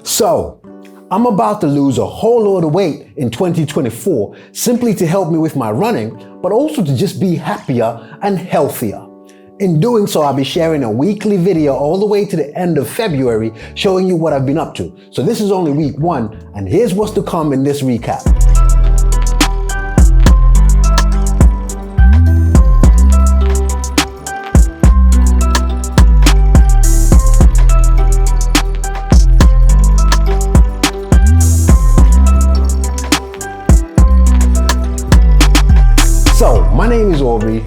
So, I'm about to lose a whole lot of weight in 2024 simply to help me with my running, but also to just be happier and healthier. In doing so, I'll be sharing a weekly video all the way to the end of February showing you what I've been up to. So this is only week 1, and here's what's to come in this recap. So, my name is Aubrey.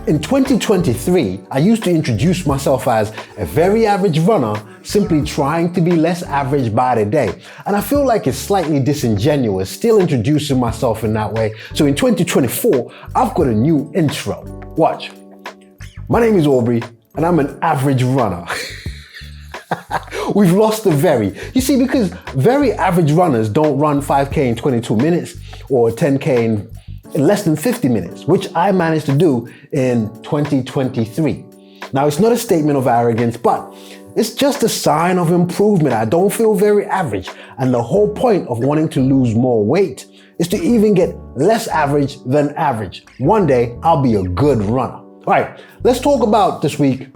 In 2023, I used to introduce myself as a very average runner, simply trying to be less average by the day. And I feel like it's slightly disingenuous still introducing myself in that way. So in 2024, I've got a new intro. Watch. My name is Aubrey, and I'm an average runner. We've lost the very. You see, because very average runners don't run 5K in 22 minutes or 10K in less than 50 minutes, which I managed to do in 2023. Now, it's not a statement of arrogance, but it's just a sign of improvement. I don't feel very average. And the whole point of wanting to lose more weight is to even get less average than average. One day, I'll be a good runner. All right, let's talk about this week,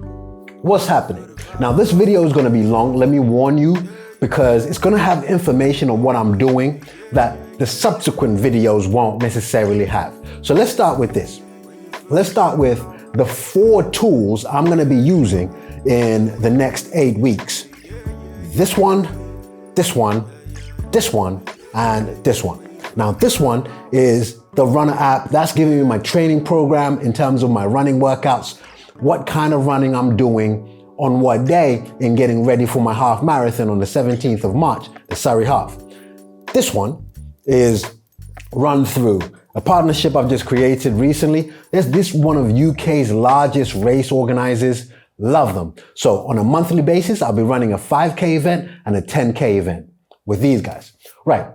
what's happening. Now, this video is gonna be long, let me warn you, because it's gonna have information on what I'm doing that the subsequent videos won't necessarily have. So let's start with this. Let's start with the 4 tools I'm gonna be using in the next 8 weeks. This one, this one, this one, and this one. Now this one is the Runna app. That's giving me my training program in terms of my running workouts, what kind of running I'm doing, on what day in getting ready for my half marathon on the 17th of March, the Surrey Half. This one is Run Through, a partnership I've just created recently. This one of UK's largest race organizers. Love them. So on a monthly basis, I'll be running a 5K event and a 10K event with these guys. Right.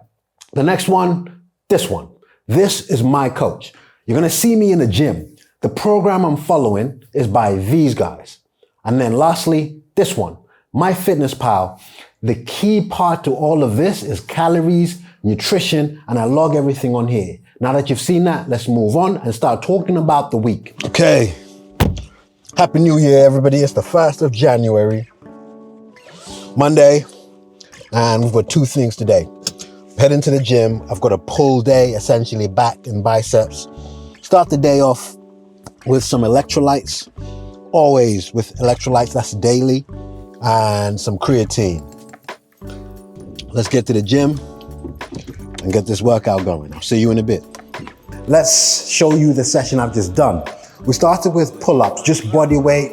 The next one, this one. This is MyCoach. You're gonna see me in the gym. The program I'm following is by these guys. And then lastly, this one, MyFitnessPal. The key part to all of this is calories, nutrition, and I log everything on here. Now that you've seen that, let's move on and start talking about the week. Okay. Happy New Year, everybody. It's the 1st of January, Monday, and we've got 2 things today. Heading to the gym. I've got a pull day, essentially back and biceps. Start the day off with some electrolytes. Always with electrolytes, that's daily, and some creatine. Let's get to the gym and get this workout going. I'll see you in a bit. Let's show you the session I've just done. We started with pull-ups, just body weight,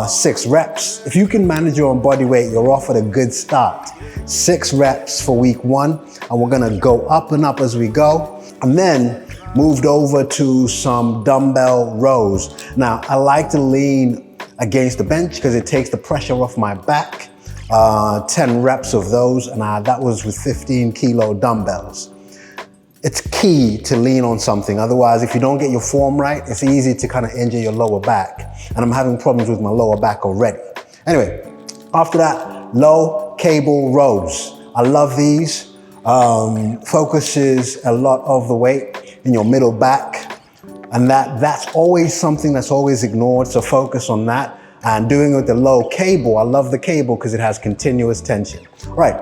6 reps. If you can manage your own body weight, you're off at a good start. 6 reps for week 1, and we're gonna go up and up as we go. And then moved over to some dumbbell rows. Now, I like to lean against the bench because it takes the pressure off my back. 10 reps of those, and that was with 15 kilo dumbbells. It's key to lean on something. Otherwise, if you don't get your form right, it's easy to kind of injure your lower back. And I'm having problems with my lower back already. Anyway, after that, low cable rows. I love these. Focuses a lot of the weight in your middle back. And that's always something that's always ignored. So focus on that. And doing it with the low cable, I love the cable because it has continuous tension. All right,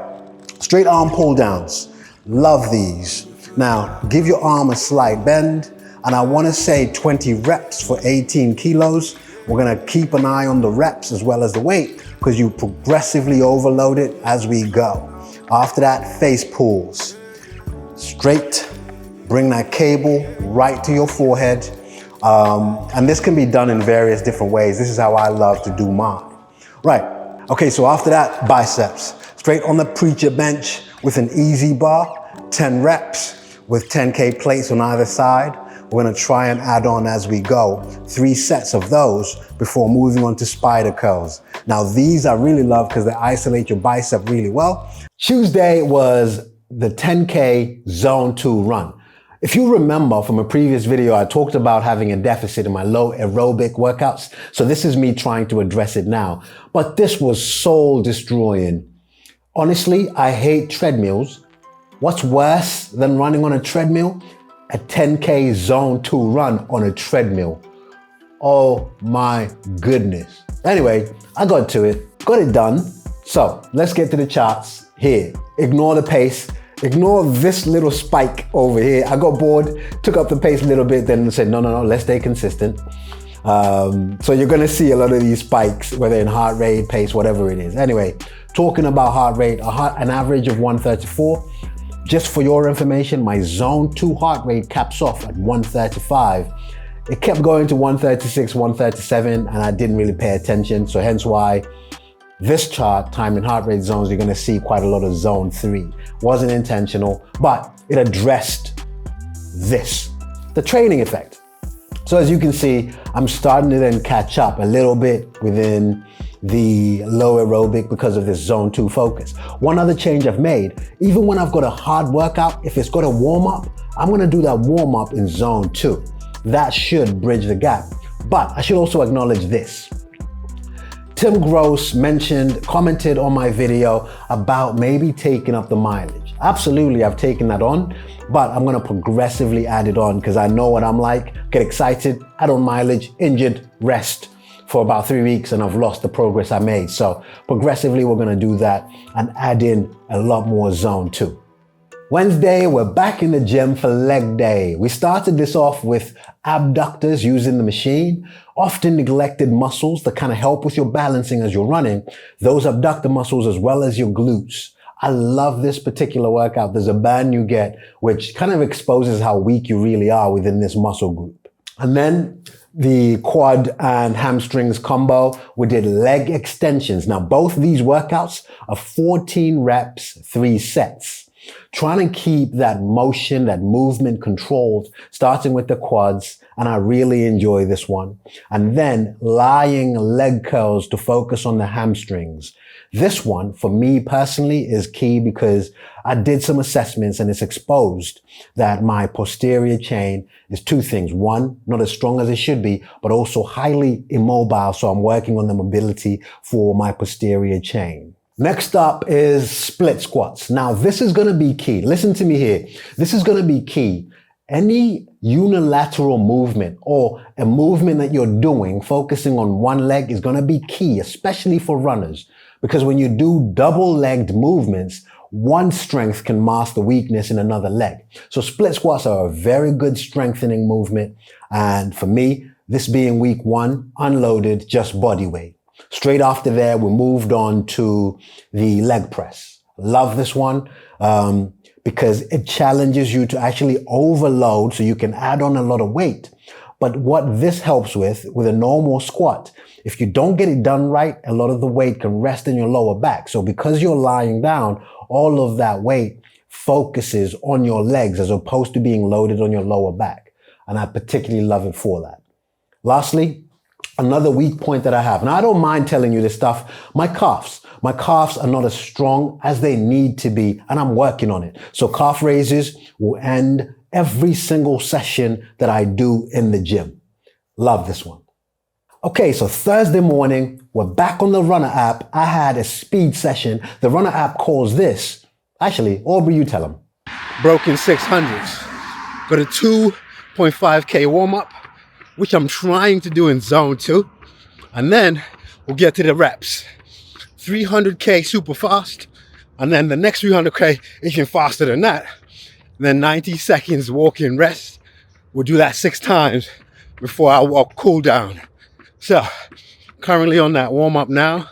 straight arm pull downs. Love these. Now, give your arm a slight bend. And I want to say 20 reps for 18 kilos. We're going to keep an eye on the reps as well as the weight because you progressively overload it as we go. After that, face pulls. Straight, bring that cable right to your forehead. And this can be done in various different ways. This is how I love to do mine. Right, okay, so after that, biceps. Straight on the preacher bench with an easy bar, 10 reps with 10K plates on either side. We're gonna try and add on as we go. 3 sets of those before moving on to spider curls. Now these I really love because they isolate your bicep really well. Tuesday was the 10K zone 2 run. If you remember from a previous video, I talked about having a deficit in my low aerobic workouts. So this is me trying to address it now. But this was soul destroying. Honestly, I hate treadmills. What's worse than running on a treadmill? A 10K zone 2 run on a treadmill. Oh my goodness. Anyway, I got to it, got it done. So let's get to the charts here. Ignore the pace. Ignore this little spike over here. I got bored, took up the pace a little bit, then said, no, let's stay consistent. So you're gonna see a lot of these spikes, whether in heart rate, pace, whatever it is. Anyway, talking about heart rate, an average of 134. Just for your information, my zone 2 heart rate caps off at 135. It kept going to 136, 137, and I didn't really pay attention. So hence why this chart, time in heart rate zones, you're gonna see quite a lot of zone 3. Wasn't intentional, but it addressed this, the training effect. So as you can see, I'm starting to then catch up a little bit within the low aerobic because of this zone 2 focus. One other change I've made, even when I've got a hard workout, if it's got a warm up, I'm gonna do that warm up in zone 2. That should bridge the gap. But I should also acknowledge this. Tim Gross commented on my video about maybe taking up the mileage. Absolutely, I've taken that on, but I'm gonna progressively add it on because I know what I'm like. Get excited, add on mileage, injured, rest for about 3 weeks, and I've lost the progress I made. So progressively, we're gonna do that and add in a lot more zone 2. Wednesday, we're back in the gym for leg day. We started this off with abductors using the machine, often neglected muscles that kind of help with your balancing as you're running, those abductor muscles as well as your glutes. I love this particular workout. There's a band you get which kind of exposes how weak you really are within this muscle group. And then the quad and hamstrings combo, we did leg extensions. Now, both these workouts are 14 reps, 3 sets. Trying to keep that motion, that movement controlled, starting with the quads, and I really enjoy this one. And then lying leg curls to focus on the hamstrings. This one, for me personally, is key because I did some assessments and it's exposed that my posterior chain is 2 things. 1, not as strong as it should be, but also highly immobile. So I'm working on the mobility for my posterior chain. Next up is split squats. Now, this is going to be key. Listen to me here. This is going to be key. Any unilateral movement or a movement that you're doing, focusing on one leg, is going to be key, especially for runners. Because when you do double-legged movements, one strength can mask the weakness in another leg. So split squats are a very good strengthening movement. And for me, this being week 1, unloaded, just body weight. Straight after there, we moved on to the leg press. Love this one because it challenges you to actually overload so you can add on a lot of weight. But what this helps with a normal squat, if you don't get it done right, a lot of the weight can rest in your lower back. So because you're lying down, all of that weight focuses on your legs as opposed to being loaded on your lower back. And I particularly love it for that. Lastly, another weak point that I have, and I don't mind telling you this stuff, my calves are not as strong as they need to be, and I'm working on it. So calf raises will end every single session that I do in the gym. Love this one. Okay, so Thursday morning, we're back on the Runna app. I had a speed session. The Runna app calls this, actually, Aubrey, you tell them. Broken 600s. Got a 2.5K warm up, which I'm trying to do in zone 2. And then we'll get to the reps. 300K super fast. And then the next 300K even faster than that. And then 90 seconds walk-in rest. We'll do that 6 times before I walk cool down. So currently on that warm up now.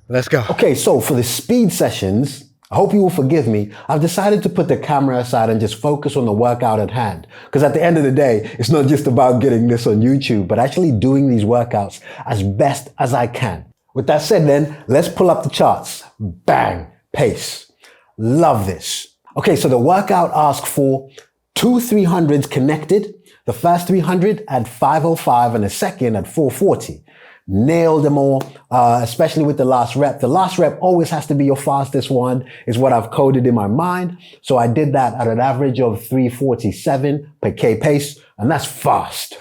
Let's go. Okay, so for the speed sessions, I hope you will forgive me. I've decided to put the camera aside and just focus on the workout at hand. Because at the end of the day, it's not just about getting this on YouTube, but actually doing these workouts as best as I can. With that said then, let's pull up the charts. Bang, pace. Love this. Okay, so the workout asks for 2 300s connected. The first 300 at 5:05 and the second at 4:40. Nailed them all, especially with the last rep. The last rep always has to be your fastest one, is what I've coded in my mind. So I did that at an average of 3:47 per K pace, and that's fast.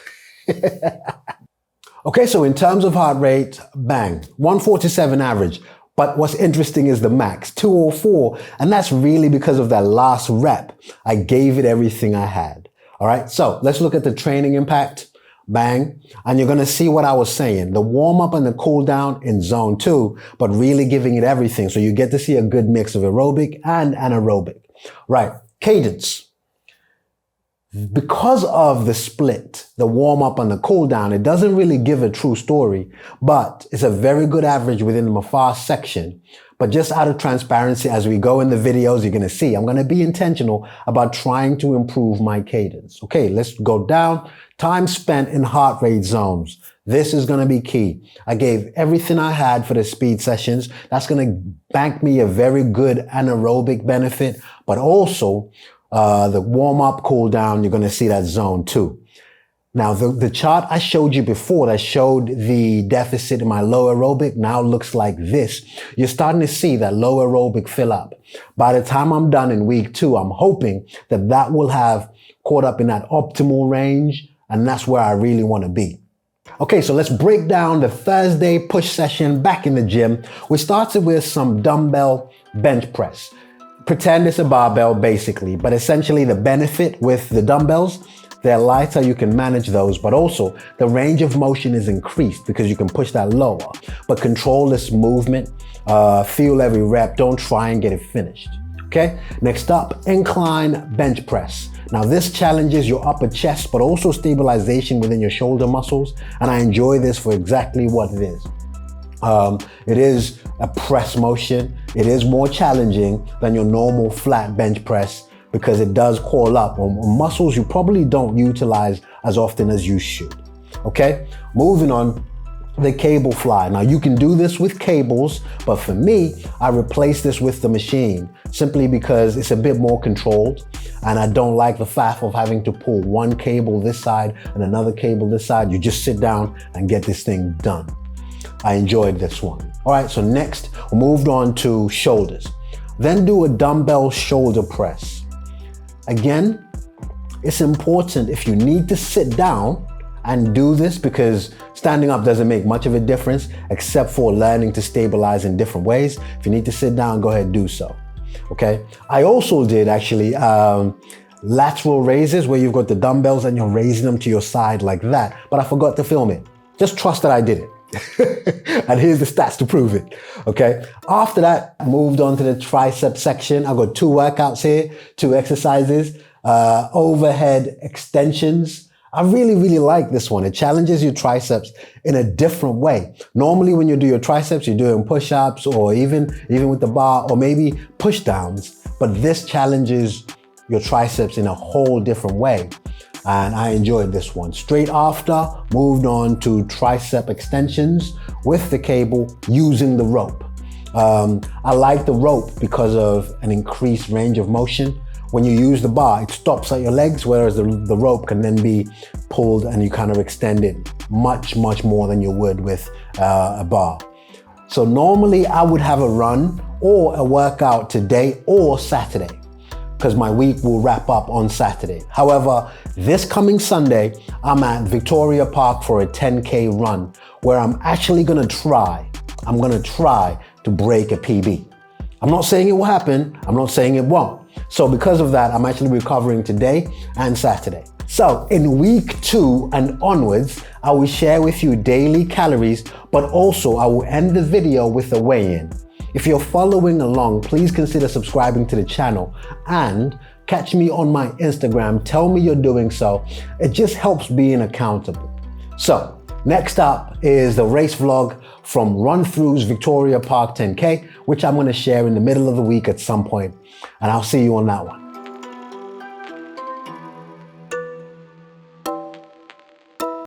Okay, so in terms of heart rate, bang, 147 average. But what's interesting is the max, 204, and that's really because of that last rep. I gave it everything I had. All right, so let's look at the training impact. Bang. And you're going to see what I was saying, the warm up and the cool down in zone 2, but really giving it everything. So you get to see a good mix of aerobic and anaerobic. Right. Cadence. Because of the split, the warm up and the cool down, it doesn't really give a true story, but it's a very good average within the fast section. But just out of transparency, as we go in the videos, you're going to see I'm going to be intentional about trying to improve my cadence. Okay, let's go down. Time spent in heart rate zones. This is going to be key. I gave everything I had for the speed sessions. That's going to bank me a very good anaerobic benefit, but also the warm up, cool down, you're going to see that zone 2. Now, the chart I showed you before that showed the deficit in my low aerobic now looks like this. You're starting to see that low aerobic fill up. By the time I'm done in week 2, I'm hoping that that will have caught up in that optimal range, and that's where I really want to be. Okay, so let's break down the Thursday push session back in the gym. We started with some dumbbell bench press. Pretend it's a barbell basically, but essentially the benefit with the dumbbells, they're lighter, you can manage those, but also the range of motion is increased because you can push that lower, but control this movement, feel every rep, don't try and get it finished. Okay, next up, incline bench press. Now this challenges your upper chest, but also stabilization within your shoulder muscles, and I enjoy this for exactly what it is. It is a press motion. It is more challenging than your normal flat bench press because it does call up on muscles you probably don't utilize as often as you should. Okay, moving on, the cable fly. Now you can do this with cables, but for me, I replace this with the machine simply because it's a bit more controlled and I don't like the faff of having to pull one cable this side and another cable this side. You just sit down and get this thing done. I enjoyed this one. All right, so next we moved on to shoulders. Then do a dumbbell shoulder press. Again, it's important if you need to sit down and do this because standing up doesn't make much of a difference except for learning to stabilize in different ways. If you need to sit down, go ahead and do so. Okay. I also did actually lateral raises where you've got the dumbbells and you're raising them to your side like that, but I forgot to film it. Just trust that I did it. And here's the stats to prove it. Okay. After that, I moved on to the tricep section. I've got 2 workouts here, 2 exercises, overhead extensions. I really like this one. It challenges your triceps in a different way. Normally when you do your triceps, you're doing push-ups or even with the bar or maybe push downs, but this challenges your triceps in a whole different way. And I enjoyed this one. Straight after, moved on to tricep extensions with the cable using the rope. I like the rope because of an increased range of motion. When you use the bar, it stops at your legs, whereas the rope can then be pulled and you kind of extend it much more than you would with a bar. So normally I would have a run or a workout today or Saturday because my week will wrap up on Saturday. However, this coming Sunday, I'm at Victoria Park for a 10K run where I'm actually gonna try to break a PB. I'm not saying it will happen. I'm not saying it won't. So because of that, I'm actually recovering today and Saturday. So in week 2 and onwards, I will share with you daily calories, but also I will end the video with a weigh-in. If you're following along, please consider subscribing to the channel and catch me on my Instagram. Tell me you're doing so. It just helps being accountable. So next up is the race vlog from Run Through's Victoria Park 10K, which I'm going to share in the middle of the week at some point. And I'll see you on that one.